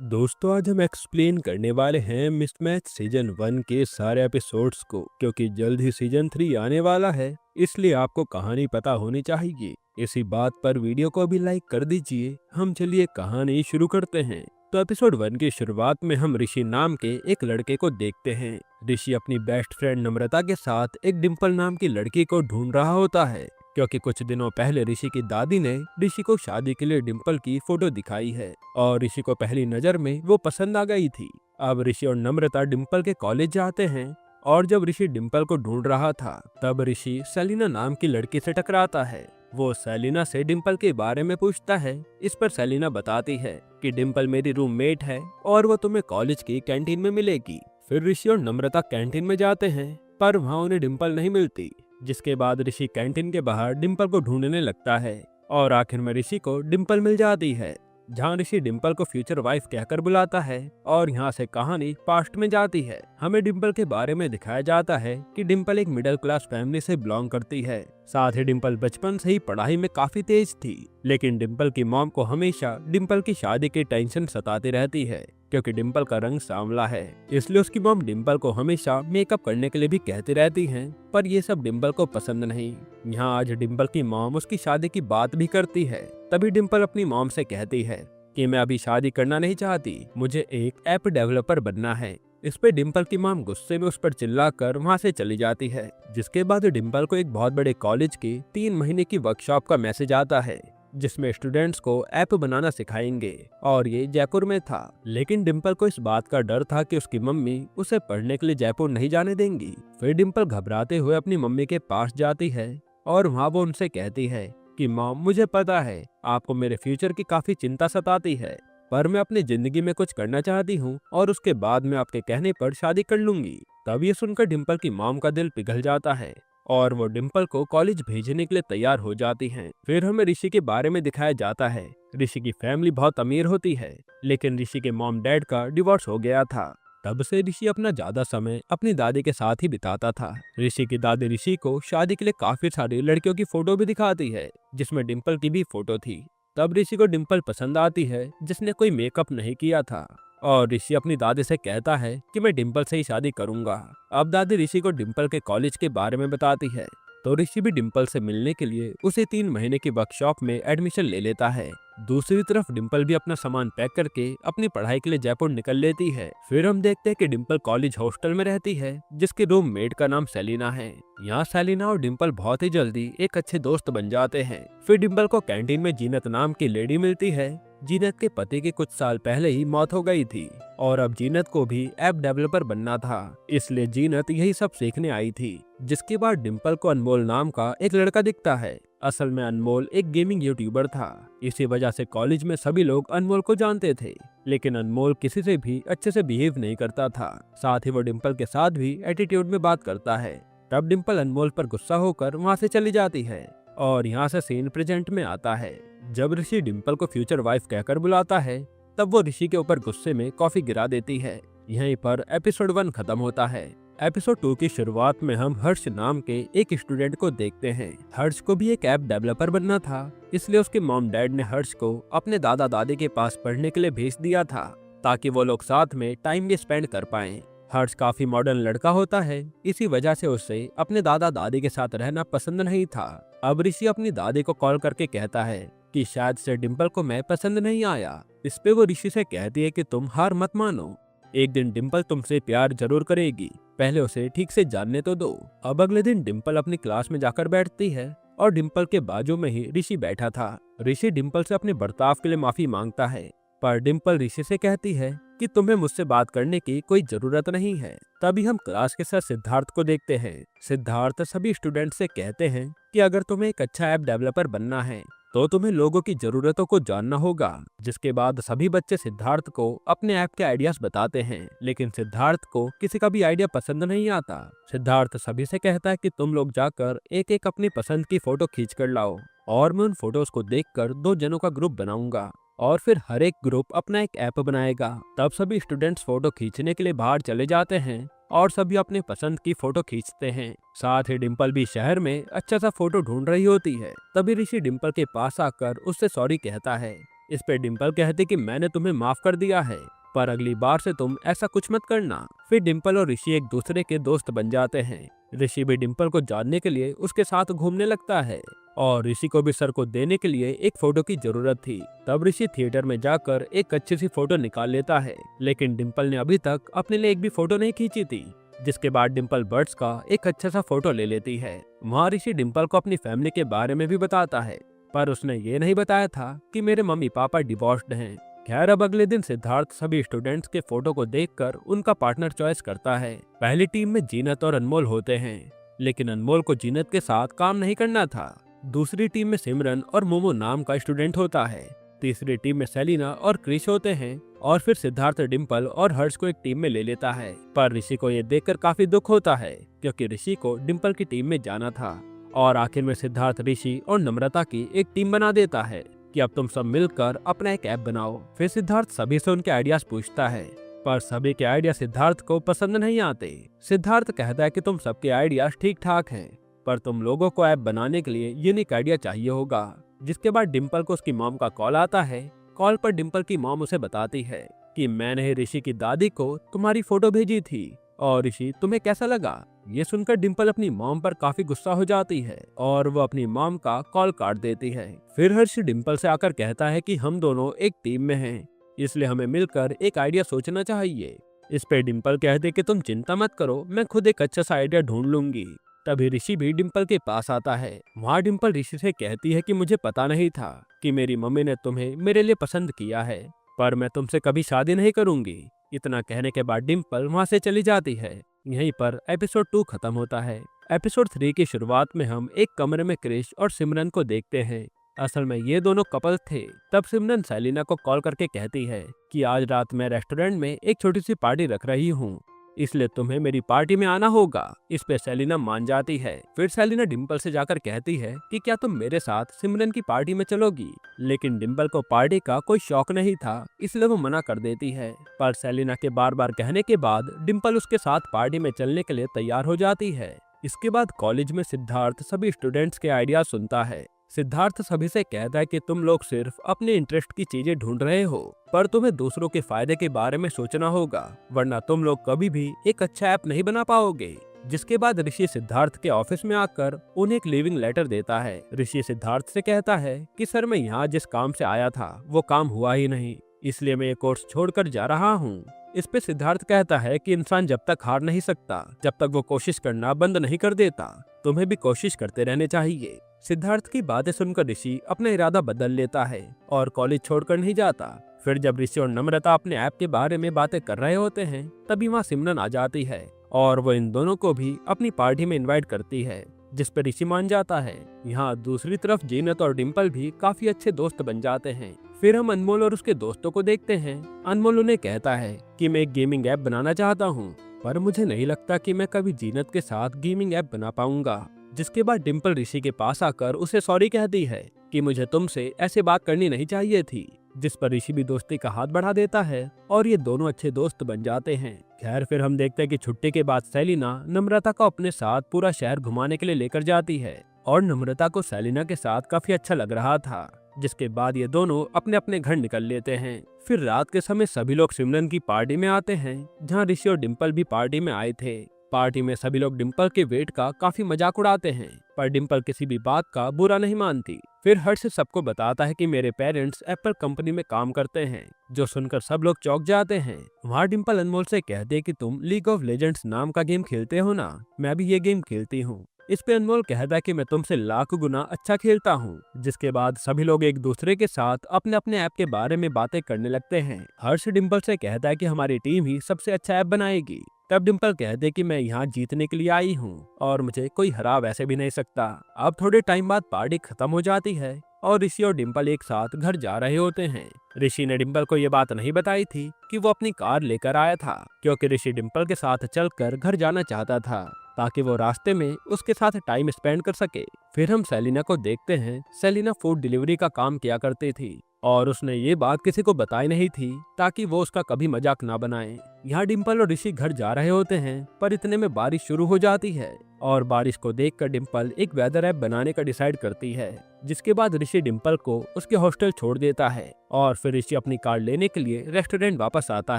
दोस्तों आज हम एक्सप्लेन करने वाले हैं मिसमैच सीजन 1 के सारे एपिसोड्स को क्योंकि जल्द ही सीजन 3 आने वाला है। इसलिए आपको कहानी पता होनी चाहिए। इसी बात पर वीडियो को भी लाइक कर दीजिए। हम चलिए कहानी शुरू करते हैं। तो एपिसोड 1 की शुरुआत में हम ऋषि नाम के एक लड़के को देखते हैं। ऋषि अपनी बेस्ट फ्रेंड नम्रता के साथ एक डिम्पल नाम की लड़की को ढूंढ रहा होता है क्योंकि कुछ दिनों पहले ऋषि की दादी ने ऋषि को शादी के लिए डिम्पल की फोटो दिखाई है और ऋषि को पहली नजर में वो पसंद आ गई थी। अब ऋषि और नम्रता डिम्पल के कॉलेज जाते हैं और जब ऋषि डिम्पल को ढूंढ रहा था तब ऋषि सेलिना नाम की लड़की से टकराता है। वो सेलिना से डिम्पल के बारे में पूछता है। इस पर सेलिना बताती है कि डिम्पल मेरी रूममेट है और वो तुम्हें कॉलेज की कैंटीन में मिलेगी। फिर ऋषि और नम्रता कैंटीन में जाते हैं पर वहाँ उन्हें डिम्पल नहीं मिलती, जिसके बाद ऋषि कैंटीन के बाहर डिम्पल को ढूंढने लगता है और आखिर में ऋषि को डिम्पल मिल जाती है, जहां ऋषि डिम्पल को फ्यूचर वाइफ कहकर बुलाता है और यहां से कहानी पास्ट में जाती है। हमें डिम्पल के बारे में दिखाया जाता है कि डिम्पल एक मिडिल क्लास फैमिली से बिलोंग करती है। साथ ही डिम्पल बचपन से ही पढ़ाई में काफी तेज थी, लेकिन डिम्पल की मॉम को हमेशा डिम्पल की शादी की टेंशन सताती रहती है क्योंकि डिम्पल का रंग सांवला है। इसलिए उसकी मॉम डिम्पल को हमेशा मेकअप करने के लिए भी कहती रहती हैं, पर ये सब डिम्पल को पसंद नहीं। यहाँ आज डिम्पल की मॉम उसकी शादी की बात भी करती है। तभी डिम्पल अपनी मॉम से कहती है कि मैं अभी शादी करना नहीं चाहती, मुझे एक ऐप डेवलपर बनना है। इस पे डिम्पल की मॉम गुस्से में उस पर चिल्लाकर वहाँ से चली जाती है, जिसके बाद डिम्पल को एक बहुत बड़े कॉलेज की 3 महीने की वर्कशॉप का मैसेज आता है जिसमें स्टूडेंट्स को ऐप बनाना सिखाएंगे और ये जयपुर में था। लेकिन डिम्पल को इस बात का डर था कि उसकी मम्मी उसे पढ़ने के लिए जयपुर नहीं जाने देंगी। फिर डिम्पल घबराते हुए अपनी मम्मी के पास जाती है और वहाँ वो उनसे कहती है कि मॉम मुझे पता है आपको मेरे फ्यूचर की काफी चिंता सताती है, पर मैं अपनी जिंदगी में कुछ करना चाहती हूँ और उसके बाद मैं आपके कहने पर शादी कर लूंगी। तब ये सुनकर डिम्पल की मॉम का दिल पिघल जाता है और वो डिम्पल को कॉलेज भेजने के लिए तैयार हो जाती हैं। फिर हमें ऋषि के बारे में दिखाया जाता है। ऋषि की फैमिली बहुत अमीर होती है, लेकिन ऋषि के मॉम डैड का डिवोर्स हो गया था। तब से ऋषि अपना ज्यादा समय अपनी दादी के साथ ही बिताता था। ऋषि की दादी ऋषि को शादी के लिए काफी सारी लड़कियों की फोटो भी दिखाती है, जिसमें डिम्पल की भी फोटो थी। तब ऋषि को डिम्पल पसंद आती है जिसने कोई मेकअप नहीं किया था और ऋषि अपनी दादी से कहता है कि मैं डिम्पल से ही शादी करूंगा। अब दादी ऋषि को डिम्पल के कॉलेज के बारे में बताती है, तो ऋषि भी डिम्पल से मिलने के लिए उसे 3 महीने की वर्कशॉप में एडमिशन ले लेता है। दूसरी तरफ डिम्पल भी अपना सामान पैक करके अपनी पढ़ाई के लिए जयपुर निकल लेती है। फिर हम देखते हैं कि डिम्पल कॉलेज हॉस्टल में रहती है जिसके रूममेट का नाम सेलिना है। यहाँ सेलिना और डिम्पल बहुत ही जल्दी एक अच्छे दोस्त बन जाते हैं। फिर डिम्पल को कैंटीन में जीनत नाम की लेडी मिलती है। जीनत के पति की कुछ साल पहले ही मौत हो गई थी और अब जीनत को भी ऐप डेवलपर बनना था, इसलिए जीनत यही सब सीखने आई थी। जिसके बाद डिम्पल को अनमोल नाम का एक लड़का दिखता है। असल में अनमोल एक गेमिंग यूट्यूबर था। इसी वजह से कॉलेज में सभी लोग अनमोल को जानते थे, लेकिन अनमोल किसी से भी अच्छे से बिहेव नहीं करता था। साथ ही वो डिम्पल के साथ भी एटीट्यूड में बात करता है। तब डिम्पल अनमोल पर गुस्सा होकर वहाँ से चली जाती है और यहाँ से सीन प्रेजेंट में आता है। जब ऋषि डिम्पल को फ्यूचर वाइफ कहकर बुलाता है तब वो ऋषि के ऊपर गुस्से में कॉफी गिरा देती है। यहीं पर एपिसोड 1 खत्म होता है। एपिसोड 2 की शुरुआत में हम हर्ष नाम के एक स्टूडेंट को देखते हैं। हर्ष को भी एक ऐप डेवलपर बनना था, इसलिए उसके मॉम डैड ने हर्ष को अपने दादा दादी के पास पढ़ने के लिए भेज दिया था ताकि वो लोग साथ में टाइम भी स्पेंड कर पाएं। हर्ष काफी मॉडर्न लड़का होता है, इसी वजह से उसे अपने दादा दादी के साथ रहना पसंद नहीं था। अब ऋषि अपनी दादी को कॉल करके कहता है कि शायद से डिम्पल को मैं पसंद नहीं आया। इस पे वो ऋषि से कहती है कि तुम हार मत मानो, एक दिन डिम्पल तुमसे प्यार जरूर करेगी, पहले उसे ठीक से जानने तो दो। अब अगले दिन डिम्पल अपनी क्लास में जाकर बैठती है और डिम्पल के बाजू में ही ऋषि बैठा था। ऋषि डिम्पल से अपने बर्ताव के लिए माफी मांगता है, पर डिम्पल ऋषि से कहती है कि तुम्हें मुझसे बात करने की कोई जरूरत नहीं है। तभी हम क्लास के सर सिद्धार्थ को देखते हैं। सिद्धार्थ सभी स्टूडेंट से कहते हैं कि अगर तुम्हें एक अच्छा ऐप डेवलपर बनना है तो तुम्हें लोगों की जरूरतों को जानना होगा। जिसके बाद सभी बच्चे सिद्धार्थ को अपने ऐप के आइडियाज बताते हैं, लेकिन सिद्धार्थ को किसी का भी आइडिया पसंद नहीं आता। सिद्धार्थ सभी से कहता है कि तुम लोग जाकर एक एक अपनी पसंद की फोटो खींच कर लाओ और मैं उन फोटोज को देखकर 2 जनों का ग्रुप बनाऊंगा और फिर हर एक ग्रुप अपना एक ऐप बनाएगा। तब सभी स्टूडेंट्स फोटो खींचने के लिए बाहर चले जाते हैं और सभी अपने पसंद की फोटो खींचते हैं। साथ ही डिम्पल भी शहर में अच्छा सा फोटो ढूंढ रही होती है। तभी ऋषि डिम्पल के पास आकर उससे सॉरी कहता है। इस पे डिम्पल कहती कि मैंने तुम्हें माफ कर दिया है, पर अगली बार से तुम ऐसा कुछ मत करना। फिर डिम्पल और ऋषि एक दूसरे के दोस्त बन जाते हैं। ऋषि भी डिम्पल को जानने के लिए उसके साथ घूमने लगता है और ऋषि को भी सर को देने के लिए एक फोटो की जरूरत थी। तब ऋषि थिएटर में जाकर एक अच्छी सी फोटो निकाल लेता है, लेकिन डिम्पल ने अभी तक अपने लिए एक भी फोटो नहीं खींची थी। जिसके बाद डिम्पल बर्ड्स का एक अच्छा सा फोटो ले लेती है। वहाँ ऋषि डिम्पल को अपनी फैमिली के बारे में भी बताता है, पर उसने ये नहीं बताया था कि मेरे मम्मी पापा डिवोर्स्ड हैं। खैर, अब अगले दिन सिद्धार्थ सभी स्टूडेंट्स के फोटो को देखकर उनका पार्टनर चॉइस करता है। पहली टीम में जीनत और अनमोल होते हैं, लेकिन अनमोल को जीनत के साथ काम नहीं करना था। दूसरी टीम में सिमरन और मोमो नाम का स्टूडेंट होता है। तीसरी टीम में सेलिना और क्रिश होते हैं और फिर सिद्धार्थ डिम्पल और हर्ष को एक टीम में ले लेता है। पर ऋषि को ये देखकर काफी दुख होता है, क्योंकि ऋषि को डिम्पल की टीम में जाना था। और आखिर में सिद्धार्थ ऋषि और नम्रता की एक टीम बना देता है कि अब तुम सब मिलकर अपना एक ऐप बनाओ। फिर सिद्धार्थ सभी से उनके आइडियाज पूछता है, पर सभी के आइडिया सिद्धार्थ को पसंद नहीं आते। सिद्धार्थ कहता है कि तुम सबके आइडियाज ठीक ठाक हैं, पर तुम लोगों को ऐप बनाने के लिए यूनिक आइडिया चाहिए होगा। जिसके बाद डिम्पल को उसकी मॉम का कॉल आता है। कॉल पर डिम्पल की मॉम उसे बताती है कि मैंने ऋषि की दादी को तुम्हारी फोटो भेजी थी और ऋषि तुम्हें कैसा लगा। ये सुनकर डिम्पल अपनी मॉम पर काफी गुस्सा हो जाती है और वो अपनी मॉम का कॉल काट देती है। फिर हर्ष डिम्पल से आकर कहता है कि हम दोनों एक टीम में हैं, इसलिए हमें मिलकर एक आइडिया सोचना चाहिए। इस पे डिम्पल कहते कि तुम चिंता मत करो, मैं खुद एक अच्छा सा आइडिया ढूंढ लूंगी। तभी ऋषि भी डिम्पल के पास आता है। वहाँ डिम्पल ऋषि से कहती है कि मुझे पता नहीं था कि मेरी मम्मी ने तुम्हें मेरे लिए पसंद किया है, पर मैं तुमसे कभी शादी नहीं करूंगी। इतना कहने के बाद डिम्पल वहाँ से चली जाती है। यहीं पर एपिसोड 2 खत्म होता है। एपिसोड 3 की शुरुआत में हम एक कमरे में क्रिश और सिमरन को देखते हैं। असल में ये दोनों कपल थे। तब सिमरन सेलिना को कॉल करके कहती है कि आज रात मैं रेस्टोरेंट में एक छोटी सी पार्टी रख रही हूँ, इसलिए तुम्हें मेरी पार्टी में आना होगा। इस पे सेलिना मान जाती है। फिर सेलिना डिम्पल से जाकर कहती है कि क्या तुम मेरे साथ सिमरन की पार्टी में चलोगी, लेकिन डिम्पल को पार्टी का कोई शौक नहीं था, इसलिए वो मना कर देती है। पर सेलिना के बार बार कहने के बाद डिम्पल उसके साथ पार्टी में चलने के लिए तैयार हो जाती है। इसके बाद कॉलेज में सिद्धार्थ सभी स्टूडेंट्स के आइडिया सुनता है। सिद्धार्थ सभी से कहता है कि तुम लोग सिर्फ अपने इंटरेस्ट की चीजें ढूंढ रहे हो, पर तुम्हें दूसरों के फायदे के बारे में सोचना होगा, वरना तुम लोग कभी भी एक अच्छा ऐप नहीं बना पाओगे। जिसके बाद ऋषि सिद्धार्थ के ऑफिस में आकर उन्हें एक लिविंग लेटर देता है। ऋषि सिद्धार्थ से कहता है कि सर, मैं यहाँ जिस काम से आया था वो काम हुआ ही नहीं, इसलिए मैं ये कोर्स छोड़कर जा रहा हूँ। इस पे सिद्धार्थ कहता है कि इंसान जब तक हार नहीं सकता, जब तक वो कोशिश करना बंद नहीं कर देता। तुम्हें भी कोशिश करते रहने चाहिए। सिद्धार्थ की बातें सुनकर ऋषि अपना इरादा बदल लेता है और कॉलेज छोड़कर नहीं जाता। फिर जब ऋषि और नम्रता अपने ऐप के बारे में बातें कर रहे होते हैं, तभी वहाँ सिमरन आ जाती है और वो इन दोनों को भी अपनी पार्टी में इनवाइट करती है, जिस पर ऋषि मान जाता है। यहाँ दूसरी तरफ जीनत और डिम्पल भी काफी अच्छे दोस्त बन जाते हैं। फिर हम अनमोल और उसके दोस्तों को देखते हैं। अनमोल उन्हें कहता है कि मैं एक गेमिंग ऐप बनाना चाहता हूँ, पर मुझे नहीं लगता कि मैं कभी जीनत के साथ गेमिंग ऐप बना पाऊंगा। जिसके बाद डिम्पल ऋषि के पास आकर उसे सॉरी कहती है कि मुझे तुमसे ऐसे बात करनी नहीं चाहिए थी। जिस पर ऋषि भी दोस्ती का हाथ बढ़ा देता है और ये दोनों अच्छे दोस्त बन जाते हैं। खैर, फिर हम देखते हैं कि छुट्टी के बाद सेलिना नम्रता को अपने साथ पूरा शहर घुमाने के लिए लेकर जाती है और नम्रता को सेलिना के साथ काफी अच्छा लग रहा था। जिसके बाद ये दोनों अपने अपने घर निकल लेते हैं। फिर रात के समय सभी लोग सिमरन की पार्टी में आते हैं, जहाँ ऋषि और डिम्पल भी पार्टी में आए थे। पार्टी में सभी लोग डिम्पल के वेट का काफी मजाक उड़ाते हैं, पर डिम्पल किसी भी बात का बुरा नहीं मानती। फिर हर्ष सबको बताता है कि मेरे पेरेंट्स एप्पल कंपनी में काम करते हैं, जो सुनकर सब लोग चौंक जाते हैं। वहाँ डिम्पल अनमोल से कहते हैं कि तुम लीग ऑफ लेजेंड्स नाम का गेम खेलते हो ना, मैं भी ये गेम खेलती हूँ। इस पे अनमोल कहता है कि मैं तुमसे लाख गुना अच्छा खेलता हूँ। जिसके बाद सभी लोग एक दूसरे के साथ अपने अपने ऐप के बारे में बातें करने लगते हैं। हर्ष डिम्पल से कहता है कि हमारी टीम ही सबसे अच्छा ऐप बनाएगी। तब डिम्पल कहते हैं कि मैं यहाँ जीतने के लिए आई हूँ और मुझे कोई हरा वैसे भी नहीं सकता। अब थोड़े टाइम बाद पार्टी खत्म हो जाती है और ऋषि और डिम्पल एक साथ घर जा रहे होते हैं। ऋषि ने डिम्पल को ये बात नहीं बताई थी कि वो अपनी कार लेकर आया था, क्योंकि ऋषि डिम्पल के साथ चलकर घर जाना चाहता था, ताकि वो रास्ते में उसके साथ टाइम स्पेंड कर सके। फिर हम सेलिना को देखते हैं। सेलिना फूड डिलीवरी का काम किया करती थी और उसने ये बात किसी को बताई नहीं थी, ताकि वो उसका कभी मजाक ना बनाए। यहाँ डिम्पल और ऋषि घर जा रहे होते हैं, पर इतने में बारिश शुरू हो जाती है और बारिश को देखकर डिम्पल एक वेदर ऐप बनाने का डिसाइड करती है। जिसके बाद ऋषि डिम्पल को उसके हॉस्टल छोड़ देता है और फिर ऋषि अपनी कार लेने के लिए रेस्टोरेंट वापस आता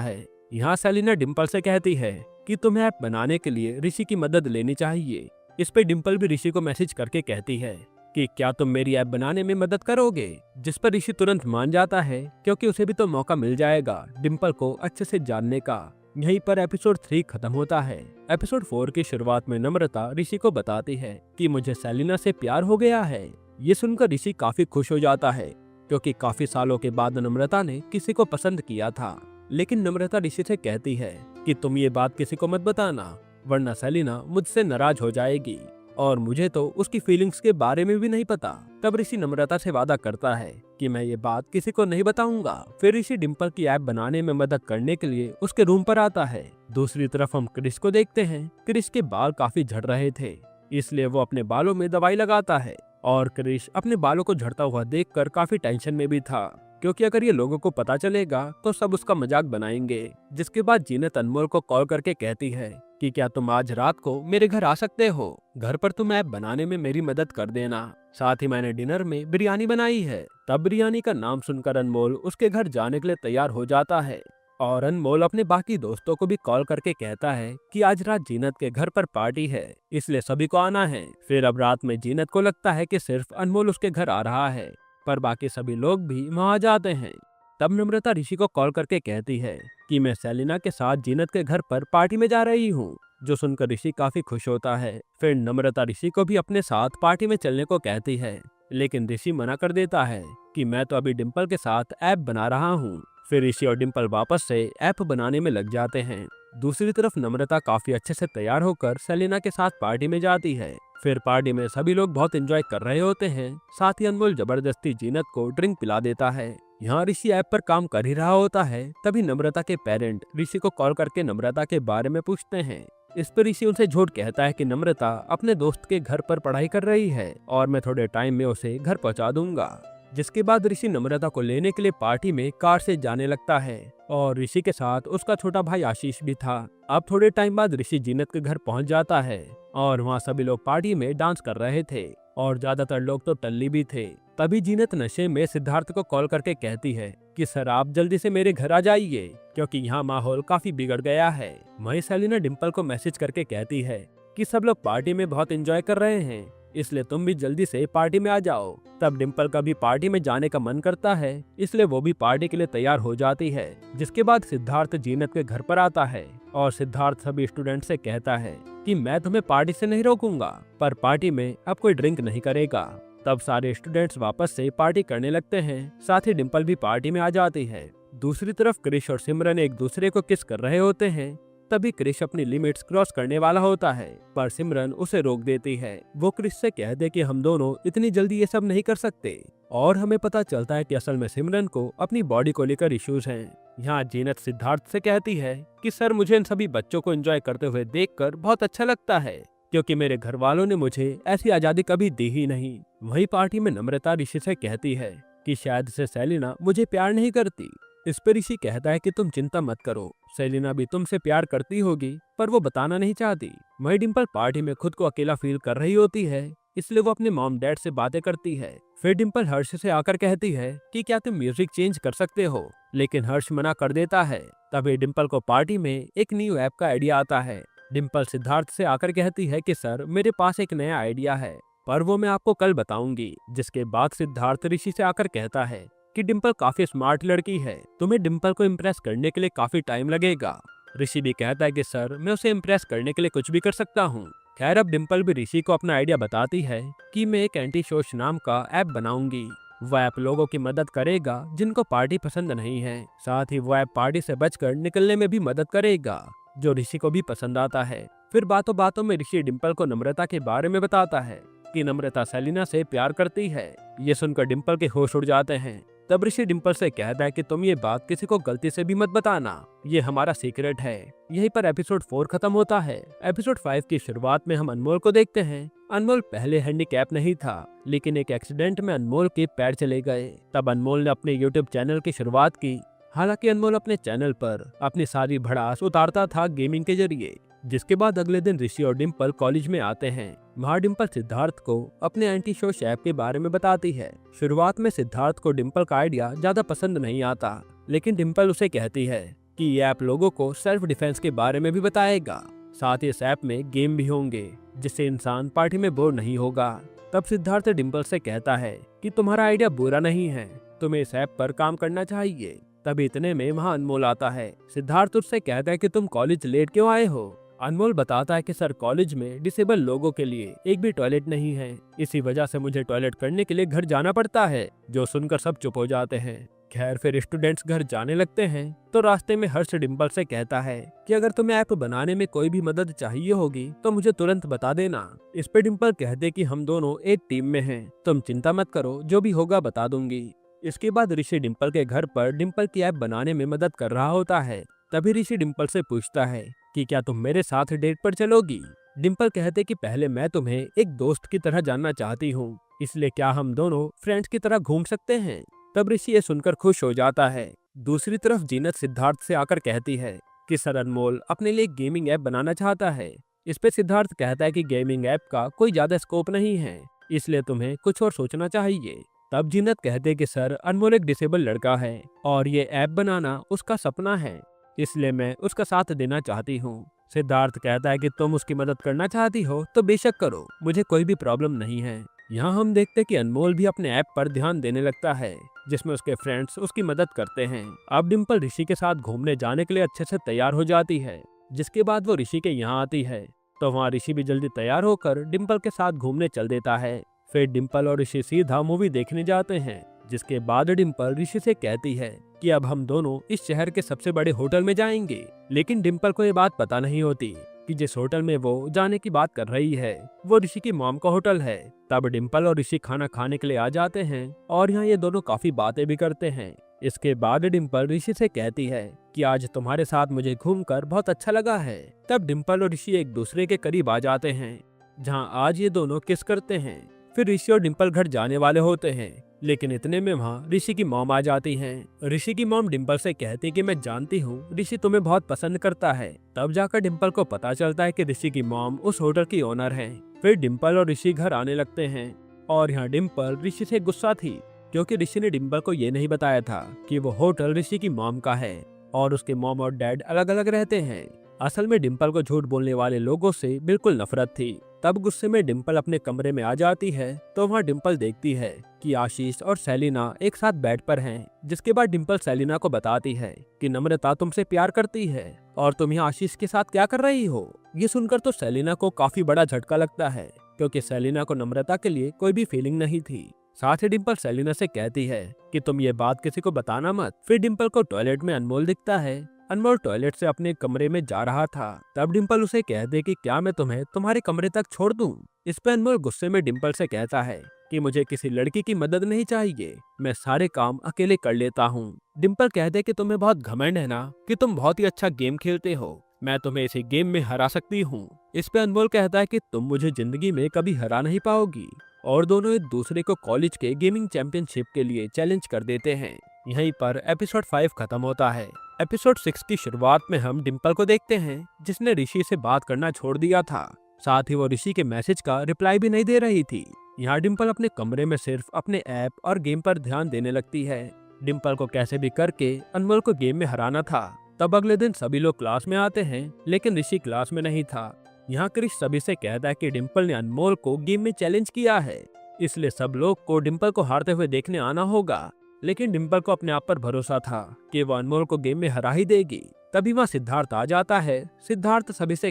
है। यहाँ सेलिना डिम्पल से कहती है कि तुम्हें ऐप बनाने के लिए ऋषि की मदद लेनी चाहिए। इस पे डिम्पल भी ऋषि को मैसेज करके कहती है कि क्या तुम मेरी ऐप बनाने में मदद करोगे, जिस पर ऋषि तुरंत मान जाता है क्योंकि उसे भी तो मौका मिल जाएगा डिम्पल को अच्छे से जानने का। यहीं पर एपिसोड 3 खत्म होता है। एपिसोड 4 की शुरुआत में नम्रता ऋषि को बताती है कि मुझे सेलिना से प्यार हो गया है। ये सुनकर ऋषि काफी खुश हो जाता है क्योंकि काफी सालों के बाद नम्रता ने किसी को पसंद किया था। लेकिन नम्रता ऋषि से कहती है कि तुम ये बात किसी को मत बताना, वरना सेलिना मुझसे नाराज हो जाएगी और मुझे तो उसकी फीलिंग्स के बारे में भी नहीं पता। तब ऋषि नम्रता से वादा करता है कि मैं ये बात किसी को नहीं बताऊंगा। फिर ऋषि डिम्पल की ऐप बनाने में मदद करने के लिए उसके रूम पर आता है। दूसरी तरफ हम क्रिश को देखते हैं। क्रिश के बाल काफी झड़ रहे थे, इसलिए वो अपने बालों में दवाई लगाता है और क्रिश अपने बालों को झड़ता हुआ देखकर काफी टेंशन में भी था क्योंकि अगर ये लोगों को पता चलेगा तो सब उसका मजाक बनाएंगे। जिसके बाद जीनत अनमोल को कॉल करके कहती है कि क्या तुम आज रात को मेरे घर आ सकते हो, घर पर तुम ऐप बनाने में मेरी मदद कर देना। साथ ही मैंने डिनर में बिरयानी बनाई है। तब बिरयानी का नाम सुनकर अनमोल उसके घर जाने के लिए तैयार हो जाता है और अनमोल अपने बाकी दोस्तों को भी कॉल करके कहता है कि आज रात जीनत के घर पर पार्टी है, इसलिए सभी को आना है। फिर अब रात में जीनत को लगता है कि सिर्फ अनमोल उसके घर आ रहा है, पर बाकी सभी लोग भी वहां जाते हैं। तब नम्रता ऋषि को कॉल करके कहती है कि मैं सेलिना के साथ जीनत के घर पर पार्टी में जा रही हूँ, जो सुनकर ऋषि काफी खुश होता है। फिर नम्रता ऋषि को भी अपने साथ पार्टी में चलने को कहती है, लेकिन ऋषि मना कर देता है कि मैं तो अभी डिम्पल के साथ ऐप बना रहा हूँ। फिर ऋषि और डिम्पल वापस से ऐप बनाने में लग जाते हैं। दूसरी तरफ नम्रता काफी अच्छे से तैयार होकर सेलिना के साथ पार्टी में जाती है। फिर पार्टी में सभी लोग बहुत एंजॉय कर रहे होते हैं। साथ ही अनमोल जबरदस्ती जीनत को ड्रिंक पिला देता है। यहाँ ऋषि ऐप पर काम कर ही रहा होता है, तभी नम्रता के पेरेंट ऋषि को कॉल करके नम्रता के बारे में पूछते हैं। इस पर ऋषि उनसे झूठ कहता है कि नम्रता अपने दोस्त के घर पर पढ़ाई कर रही है और मैं थोड़े टाइम में उसे घर पहुंचा दूंगा। जिसके बाद ऋषि नम्रता को लेने के लिए पार्टी में कार से जाने लगता है और ऋषि के साथ उसका छोटा भाई आशीष भी था। अब थोड़े टाइम बाद ऋषि जीनत के घर पहुंच जाता है और वहाँ सभी लोग पार्टी में डांस कर रहे थे और ज्यादातर लोग तो टल्ली भी थे। तभी जीनत नशे में सिद्धार्थ को कॉल करके कहती है कि सर आप जल्दी से मेरे घर आ जाइए क्योंकि यहाँ माहौल काफी बिगड़ गया है। वहीं सेलिना डिम्पल को मैसेज करके कहती है कि सब लोग पार्टी में बहुत एंजॉय कर रहे हैं, इसलिए तुम भी जल्दी से पार्टी में आ जाओ। तब डिम्पल का भी पार्टी में जाने का मन करता है, इसलिए वो भी पार्टी के लिए तैयार हो जाती है। जिसके बाद सिद्धार्थ जीनत के घर पर आता है और सिद्धार्थ सभी स्टूडेंट से कहता है कि मैं तुम्हें पार्टी से नहीं रोकूंगा, पर पार्टी में अब कोई ड्रिंक नहीं करेगा। तब सारे स्टूडेंट्स वापस से पार्टी करने लगते हैं। साथ ही डिम्पल भी पार्टी में आ जाती है। दूसरी तरफ क्रिश और सिमरन एक दूसरे को किस कर रहे होते हैं। तभी क्रिश अपनी लिमिट्स क्रॉस करने वाला होता है, पर सिमरन उसे रोक देती है। वो क्रिश से कह दे कि हम दोनों इतनी जल्दी ये सब नहीं कर सकते और हमें पता चलता है कि असल में सिमरन को अपनी बॉडी को लेकर इश्यूज हैं। यहाँ जीनत सिद्धार्थ से कहती है कि सर मुझे इन सभी बच्चों को एंजॉय करते हुए देखकर बहुत अच्छा लगता है क्योंकि मेरे घर वालों ने मुझे ऐसी आजादी कभी दी ही नहीं। वही पार्टी में नम्रता ऋषि से कहती है कि शायद से सेलिना मुझे प्यार नहीं करती। इस पर ऋषि कहता है कि तुम चिंता मत करो, सेलिना भी तुमसे प्यार करती होगी पर वो बताना नहीं चाहती। वही डिम्पल पार्टी में खुद को अकेला फील कर रही होती है, इसलिए वो अपने मॉम डैड से बातें करती है। फिर डिम्पल हर्ष से आकर कहती है कि क्या तुम म्यूजिक चेंज कर सकते हो, लेकिन हर्ष मना कर देता है। तभी डिम्पल को पार्टी में एक न्यू ऐप का आइडिया आता है। डिम्पल सिद्धार्थ से आकर कहती है कि सर मेरे पास एक नया आइडिया है, पर वो मैं आपको कल बताऊंगी। जिसके बाद सिद्धार्थ ऋषि से आकर कहता है कि डिम्पल काफी स्मार्ट लड़की है, तुम्हें डिम्पल को इम्प्रेस करने के लिए काफी टाइम लगेगा। ऋषि भी कहता है कि सर मैं उसे इम्प्रेस करने के लिए कुछ भी कर सकता हूँ। खैर अब डिम्पल भी ऋषि को अपना आइडिया बताती है कि मैं एक एंटी सोच नाम का ऐप बनाऊंगी। वह ऐप लोगों की मदद करेगा जिनको पार्टी पसंद नहीं है। साथ ही वह ऐप पार्टी से बचकर निकलने में भी मदद करेगा, जो ऋषि को भी पसंद आता है। फिर बातों बातों में ऋषि डिम्पल को नम्रता के बारे में बताता है कि नम्रता सेलिना से प्यार करती है। ये सुनकर डिम्पल के होश उड़ जाते हैं। तब ऋषि डिम्पल से कहता है कि तुम ये बात किसी को गलती से भी मत बताना, ये हमारा सीक्रेट है। यहीं पर एपिसोड 4 खत्म होता है। एपिसोड 5 की शुरुआत में हम अनमोल को देखते हैं। अनमोल पहले हैंडीकैप नहीं था, लेकिन एक एक्सीडेंट में अनमोल के पैर चले गए। तब अनमोल ने अपने यूट्यूब चैनल की शुरुआत की। हालांकि अनमोल अपने चैनल पर अपनी सारी भड़ास उतारता था गेमिंग के जरिए, जिसके बाद अगले दिन ऋषि और डिम्पल कॉलेज में आते हैं। वहाँ डिम्पल सिद्धार्थ को अपने एंटी सोश ऐप के बारे में बताती है। शुरुआत में सिद्धार्थ को डिम्पल का आइडिया ज्यादा पसंद नहीं आता, लेकिन डिम्पल उसे कहती है कि ये ऐप लोगों को सेल्फ डिफेंस के बारे में भी बताएगा। साथ ही इस ऐप में गेम भी होंगे जिससे इंसान पार्टी में बोर नहीं होगा। तब सिद्धार्थ डिम्पल से कहता है कि तुम्हारा आइडिया बुरा नहीं है, तुम्हें इस ऐप पर काम करना चाहिए। तभी इतने में वहाँ अनमोल आता है। सिद्धार्थ उससे कहता है कि तुम कॉलेज लेट क्यों आए हो। अनमोल बताता है कि सर कॉलेज में डिसेबल लोगों के लिए एक भी टॉयलेट नहीं है, इसी वजह से मुझे टॉयलेट करने के लिए घर जाना पड़ता है। जो सुनकर सब चुप हो जाते हैं। खैर फिर स्टूडेंट्स घर जाने लगते हैं तो रास्ते में हर्ष डिम्पल से कहता है कि अगर तुम्हें ऐप बनाने में कोई भी मदद चाहिए होगी तो मुझे तुरंत बता देना। इस पे डिम्पल कहते कि हम दोनों एक टीम में हैं, तुम चिंता मत करो, जो भी होगा बता दूंगी। इसके बाद ऋषि डिम्पल के घर पर डिम्पल की ऐप बनाने में मदद कर रहा होता है। तभी ऋषि डिम्पल से पूछता है कि क्या तुम मेरे साथ डेट पर चलोगी। डिम्पल कहते कि पहले मैं तुम्हें एक दोस्त की तरह जानना चाहती हूँ, इसलिए क्या हम दोनों फ्रेंड्स की तरह घूम सकते हैं। तब ऋषि ये सुनकर खुश हो जाता है। दूसरी तरफ जीनत सिद्धार्थ से आकर कहती है कि सर अनमोल अपने लिए गेमिंग ऐप बनाना चाहता है। इस पे सिद्धार्थ कहता है कि गेमिंग ऐप का कोई ज्यादा स्कोप नहीं है, इसलिए तुम्हें कुछ और सोचना चाहिए। तब जीनत कहते कि सर अनमोल एक डिसेबल लड़का है और ये ऐप बनाना उसका सपना है, इसलिए मैं उसका साथ देना चाहती हूँ। सिद्धार्थ कहता है कि तुम उसकी मदद करना चाहती हो तो बेशक करो, मुझे कोई भी प्रॉब्लम नहीं है। यहाँ हम देखते हैं कि अनमोल भी अपने ऐप पर ध्यान देने लगता है, जिसमें उसके फ्रेंड्स उसकी मदद करते हैं। अब डिम्पल ऋषि के साथ घूमने जाने के लिए अच्छे से तैयार हो जाती है। जिसके बाद वो ऋषि के यहाँ आती है तो वहाँ ऋषि भी जल्दी तैयार होकर डिम्पल के साथ घूमने चल देता है। फिर डिम्पल और ऋषि सीधा मूवी देखने जाते हैं। जिसके बाद डिम्पल ऋषि से कहती है कि अब हम दोनों इस शहर के सबसे बड़े होटल में जाएंगे। लेकिन डिम्पल को ये बात पता नहीं होती कि जिस होटल में वो जाने की बात कर रही है वो ऋषि की मॉम का होटल है। तब डिम्पल और ऋषि खाना खाने के लिए आ जाते हैं और यहाँ ये दोनों काफी बातें भी करते हैं। इसके बाद डिम्पल ऋषि से कहती है कि आज तुम्हारे साथ मुझे घूमकर बहुत अच्छा लगा है। तब डिम्पल और ऋषि एक दूसरे के करीब आ जाते हैं, जहाँ आज ये दोनों किस करते हैं। फिर ऋषि और डिम्पल घर जाने वाले होते हैं, लेकिन इतने में वहाँ ऋषि की मॉम आ जाती हैं। ऋषि की मॉम डिम्पल से कहती कि मैं जानती हूँ ऋषि तुम्हें बहुत पसंद करता है। तब जाकर डिम्पल को पता चलता है कि ऋषि की मॉम उस होटल की ओनर है। फिर डिम्पल और ऋषि घर आने लगते हैं और यहाँ डिम्पल ऋषि से गुस्सा थी, क्योंकि ऋषि ने डिम्पल को ये नहीं बताया था कि वो होटल ऋषि की मॉम का है और उसके मॉम और डैड अलग अलग रहते हैं। असल में डिम्पल को झूठ बोलने वाले लोगों से बिल्कुल नफरत थी। तब गुस्से में डिम्पल अपने कमरे में आ जाती है तो वहाँ डिम्पल देखती है कि आशीष और सेलिना एक साथ बेड पर हैं। जिसके बाद डिम्पल सेलिना को बताती है कि नम्रता तुमसे प्यार करती है और तुम यहाँ आशीष के साथ क्या कर रही हो। ये सुनकर तो सेलिना को काफी बड़ा झटका लगता है, क्योंकि सेलिना को नम्रता के लिए कोई भी फीलिंग नहीं थी। साथ ही डिम्पल सेलिना से कहती है कि तुम ये बात किसी को बताना मत। फिर डिम्पल को टॉयलेट में अनमोल दिखता है। अनमोल टॉयलेट से अपने कमरे में जा रहा था। तब डिम्पल उसे कह दे कि क्या मैं तुम्हें तुम्हारे कमरे तक छोड़ दूं। इस पर अनमोल गुस्से में डिम्पल से कहता है कि मुझे किसी लड़की की मदद नहीं चाहिए, मैं सारे काम अकेले कर लेता हूँ। डिम्पल कह दे कि तुम्हें बहुत घमंड है ना कि तुम बहुत ही अच्छा गेम खेलते हो, मैं तुम्हें इसी गेम में हरा सकती हूँ। इस पे अनमोल कहता है कि तुम मुझे जिंदगी में कभी हरा नहीं पाओगी, और दोनों एक दूसरे को कॉलेज के गेमिंग चैंपियनशिप के लिए चैलेंज कर देते हैं। यहीं पर एपिसोड 5 खत्म होता है। एपिसोड 6 की शुरुआत में हम डिम्पल को देखते हैं, जिसने ऋषि से बात करना छोड़ दिया था। साथ ही वो ऋषि के मैसेज का रिप्लाई भी नहीं दे रही थी। यहाँ डिम्पल अपने कमरे में सिर्फ अपने ऐप और गेम पर ध्यान देने लगती है। डिम्पल को कैसे भी करके अनमोल को गेम में हराना था। तब अगले दिन सभी लोग क्लास में आते हैं, लेकिन ऋषि क्लास में नहीं था। यहाँ क्रिश सभी से कहता है कि डिम्पल ने अनमोल को गेम में चैलेंज किया है, इसलिए सब लोग को डिम्पल को हारते हुए देखने आना होगा। लेकिन डिम्पल को अपने आप पर भरोसा था कि वो अनमोल को गेम में हरा ही देगी। तभी वहाँ सिद्धार्थ आ जाता है। सिद्धार्थ सभी से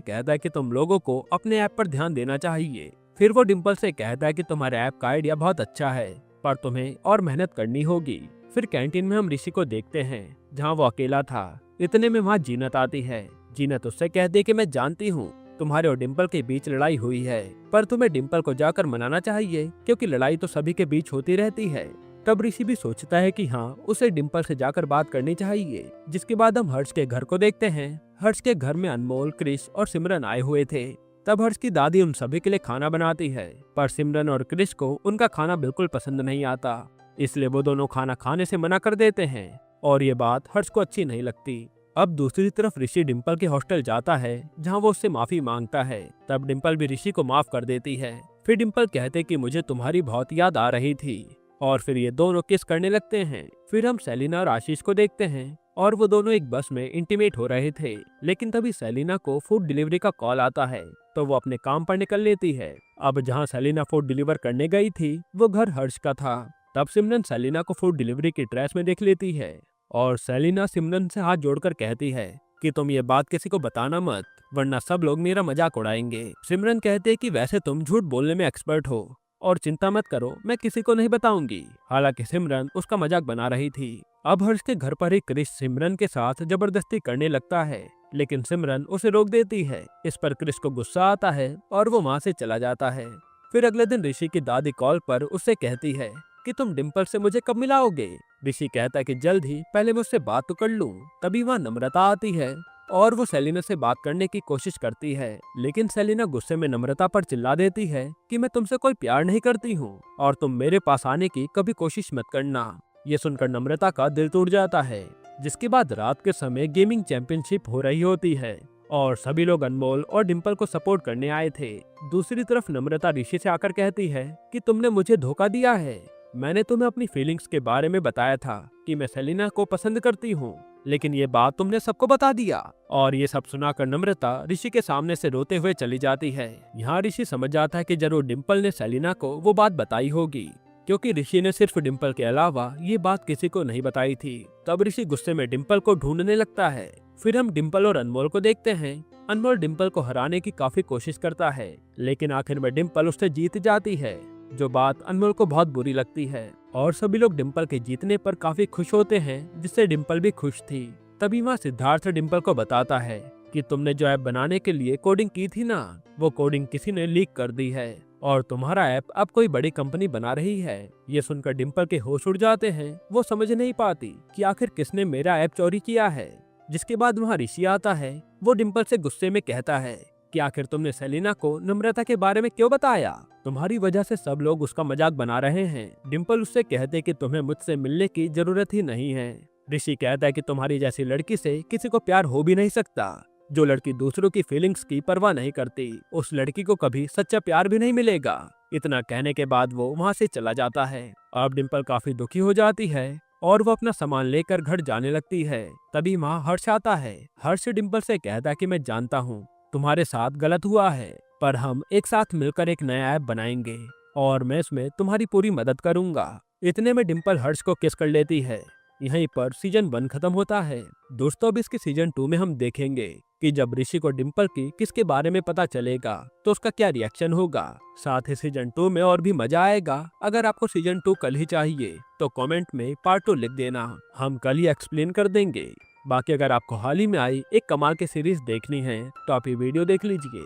कहता है कि तुम लोगों को अपने ऐप पर ध्यान देना चाहिए। फिर वो डिम्पल से कहता है कि तुम्हारे ऐप का आइडिया बहुत अच्छा है, पर तुम्हें और मेहनत करनी होगी। फिर कैंटीन में हम ऋषि को देखते हैं, जहाँ वो अकेला था। इतने में वहाँ जीनत आती है। जीनत उससे कहती है कि मैं जानती हूँ तुम्हारे और डिम्पल के बीच लड़ाई हुई है, पर तुम्हें डिम्पल को जाकर मनाना चाहिए, क्योंकि लड़ाई तो सभी के बीच होती रहती है। तब ऋषि भी सोचता है कि हाँ, उसे डिम्पल से जाकर बात करनी चाहिए। जिसके बाद हम हर्ष के घर को देखते हैं। हर्ष के घर में अनमोल, क्रिश और सिमरन आए हुए थे। तब हर्ष की दादी उन सभी के लिए खाना बनाती है, पर सिमरन और क्रिश को उनका खाना बिल्कुल पसंद नहीं आता, इसलिए वो दोनों खाना खाने से मना कर देते हैं और ये बात हर्ष को अच्छी नहीं लगती। अब दूसरी तरफ ऋषि डिम्पल के हॉस्टल जाता है जहां वो उससे माफी मांगता है। तब डिम्पल भी ऋषि को माफ कर देती है। फिर डिम्पल कहते कि मुझे तुम्हारी बहुत याद आ रही थी और फिर ये दोनों किस करने लगते हैं। फिर हम सेलिना और आशीष को देखते हैं और वो दोनों एक बस में इंटीमेट हो रहे थे, लेकिन तभी सेलिना को फूड डिलीवरी का कॉल आता है तो वो अपने काम पर निकल लेती है। अब जहाँ सेलिना फूड डिलीवर करने गई थी वो घर हर्ष का था। तब सिमरन सेलिना को फूड डिलीवरी की ड्रेस में देख लेती है और सेलिना सिमरन से हाथ जोड़कर कहती है कि तुम ये बात किसी को बताना मत, वरना सब लोग मेरा मजाक उड़ाएंगे। सिमरन कहते हैं कि वैसे तुम झूठ बोलने में एक्सपर्ट हो और चिंता मत करो, मैं किसी को नहीं बताऊंगी। हालांकि सिमरन उसका मजाक बना रही थी। अब हर्ष के घर पर ही क्रिश सिमरन के साथ जबरदस्ती करने लगता है, लेकिन सिमरन उसे रोक देती है। इस पर क्रिश को गुस्सा आता है और वो वहाँ से चला जाता है। फिर अगले दिन ऋषि की दादी कॉल पर उससे कहती है कि तुम डिम्पल से मुझे कब मिलाओगे। ऋषि कहता है कि जल्द ही, पहले मैं उससे बात तो कर लूं। तभी वहाँ नम्रता आती है और वो सेलिना से बात करने की कोशिश करती है, लेकिन सेलिना गुस्से में नम्रता पर चिल्ला देती है कि मैं तुमसे कोई प्यार नहीं करती हूँ और तुम मेरे पास आने की कभी कोशिश मत करना। ये सुनकर नम्रता का दिल टूट जाता है। जिसके बाद रात के समय गेमिंग चैंपियनशिप हो रही होती है और सभी लोग अनमोल और डिम्पल को सपोर्ट करने आए थे। दूसरी तरफ नम्रता ऋषि से आकर कहती है कि तुमने मुझे धोखा दिया है। मैंने तुम्हें अपनी फीलिंग्स के बारे में बताया था कि मैं सेलिना को पसंद करती हूँ, लेकिन ये बात तुमने सबको बता दिया। और ये सब सुनाकर नम्रता ऋषि के सामने से रोते हुए चली जाती है। यहाँ ऋषि समझ जाता है कि जरूर डिम्पल ने सेलिना को वो बात बताई होगी, क्योंकि ऋषि ने सिर्फ डिम्पल के अलावा ये बात किसी को नहीं बताई थी। तब ऋषि गुस्से में डिम्पल को ढूंढने लगता है। फिर हम डिम्पल और अनमोल को देखते हैं। अनमोल डिम्पल को हराने की काफी कोशिश करता है, लेकिन आखिर में डिम्पल उससे जीत जाती है, जो बात अनमोल को बहुत बुरी लगती है। और सभी लोग डिम्पल के जीतने पर काफी खुश होते हैं, जिससे डिम्पल भी खुश थी। तभी वहाँ सिद्धार्थ डिम्पल को बताता है कि तुमने जो ऐप बनाने के लिए कोडिंग की थी ना, वो कोडिंग किसी ने लीक कर दी है और तुम्हारा ऐप अब कोई बड़ी कंपनी बना रही है। ये सुनकर डिम्पल के होश उड़ जाते हैं। वो समझ नहीं पाती कि आखिर किसने मेरा ऐप चोरी किया है। जिसके बाद वहाँ ऋषि आता है। वो डिम्पल से गुस्से में कहता है कि आखिर तुमने सेलिना को नम्रता के बारे में क्यों बताया? तुम्हारी वजह से सब लोग उसका मजाक बना रहे हैं। डिम्पल उससे कहते कि तुम्हें मुझसे मिलने की जरूरत ही नहीं है। ऋषि कहता है कि तुम्हारी जैसी लड़की से किसी को प्यार हो भी नहीं सकता। जो लड़की दूसरों की फीलिंग्स की परवाह नहीं करती, उस लड़की को कभी सच्चा प्यार भी नहीं मिलेगा। इतना कहने के बाद वो वहाँ से चला जाता है। अब डिम्पल काफी दुखी हो जाती है और वो अपना सामान लेकर घर जाने लगती है। तभी वहाँ हर्ष आता है। हर्ष डिम्पल से कहता है कि मैं जानता हूँ तुम्हारे साथ गलत हुआ है, पर हम एक साथ मिलकर एक नया ऐप बनाएंगे और मैं इसमें तुम्हारी पूरी मदद करूंगा। इतने में डिम्पल हर्ष को किस कर लेती है। यहीं पर सीजन 1 खत्म होता है। दोस्तों अब इसके सीजन 2 में हम देखेंगे कि जब ऋषि को डिम्पल की किसके बारे में पता चलेगा तो उसका क्या रिएक्शन होगा। साथ ही सीजन 2 में और भी मजा आएगा। अगर आपको सीजन 2 कल ही चाहिए तो कमेंट में पार्ट 2 लिख देना, हम कल ही एक्सप्लेन कर देंगे। बाकी अगर आपको हाल ही में आई एक कमाल की सीरीज देखनी है तो आप ये वीडियो देख लीजिए।